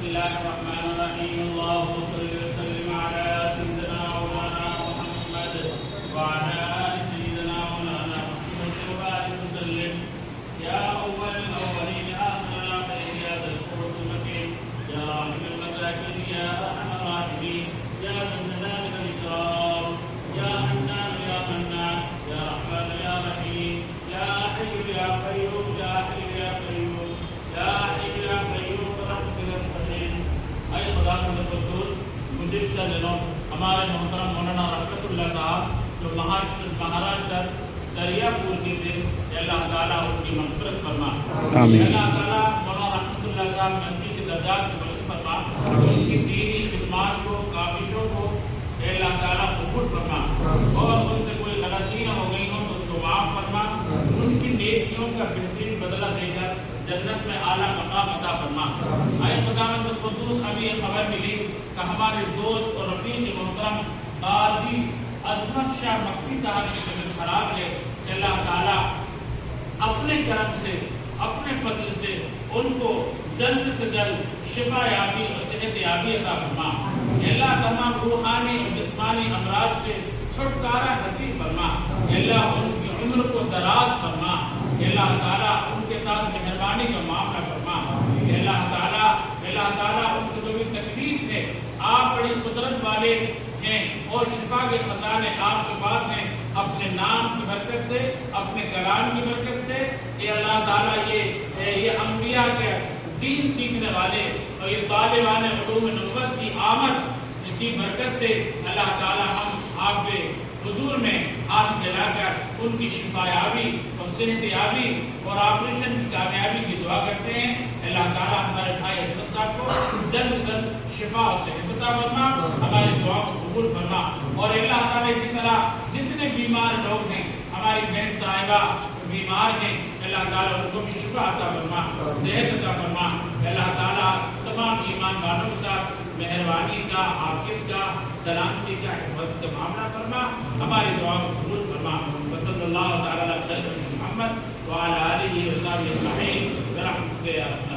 الله الرحمن الرحيم اللهم صل وسلم على سيدنا مولانا محمد وعلى آل سيدنا مولانا محمد وبارك وسلم يا أول الأولين آخر الآخرين يا ذا القوة المتين يا راحم المساكين يا أرحم الراحمين يا ذا الجلال والإكرام يا حنان يا منان يا رحمن يا رحيم يا حي يا قيوم يا حي يا قيوم يا حي يا قيوم برحمتك نستعين اے خدا کے قدوس گزشتہ دنوں ہمارے محترم مولانا رحمت اللہ صاحب جو مہاراشٹر دریا پور کے تھے اللہ تعالیٰ ان کی مغفرت فرما آمین اللہ تعالیٰ مولانا رحمت اللہ صاحب منفی کی درجات کی بلند فرما ان کی دینی خدمات کو کاوشوں کو اللہ تعالیٰ قبول فرما اور ان سے کوئی غلطی نہ ہو گئی ہو تو اس کو معاف فرما ان کی نیکیوں کا بہترین بدلہ دے کر جنت میں اعلیٰ مقام عطا فرما اے خداوند قدوس ابھی یہ خبر ملی کہ ہمارے دوست اور رفیق محترم قاضی عظمت شاہ مکی صاحب کی طبیعت خراب ہے اللہ تعالیٰ اپنے کرم سے اپنے فضل سے ان کو جلد سے جلد شفا یابی اور صحت یابی عطا فرما اللہ تمام روحانی اور جسمانی امراض سے چھٹکارا نصیب فرما اللہ ان کی عمر کو دراز فرما اللہ تعالیٰ ان کے ساتھ مہربانی کا معاملہ فرما اللہ تعالیٰ ان کی جو بھی تکلیف ہے آپ بڑی قدرت والے ہیں اور شفا کے خزانے آپ کے پاس ہیں اپنے نام کی برکت سے اپنے کلام کی برکت سے اے اللہ تعالیٰ یہ انبیاء کے دین سیکھنے والے اور یہ طالبان علوم نبوت کی آمد کی برکت سے اللہ تعالیٰ ہم آپ کے حضور میں ہاتھ ملا کر ان کی شفا یابی اور صحت یابی اور آپریشن کی کامیابی کی دعا کرتے ہیں اللہ تعالیٰ ہمارے بھائی حضرت صاحب کو جلد سے جلد شفا اور صحت عطا فرما ہماری دعا کو قبول فرما اور اللہ تعالیٰ اسی طرح جتنے بیمار لوگ ہیں ہماری بہن صاحبہ بیمار ہیں اللہ تعالیٰ ان کو بھی شفا عطا فرما صحت عطا فرما اللہ تعالیٰ تمام ایمان والوں کے ساتھ مہربانی کا عافیت کا سلامتی کا حفاظت کا معاملہ فرما ہماری دعا کو قبول فرما وصلی اللہ تعالیٰ علیہ محمد وعلی آلہ وصحبہ اجمعین برحمتک یا رب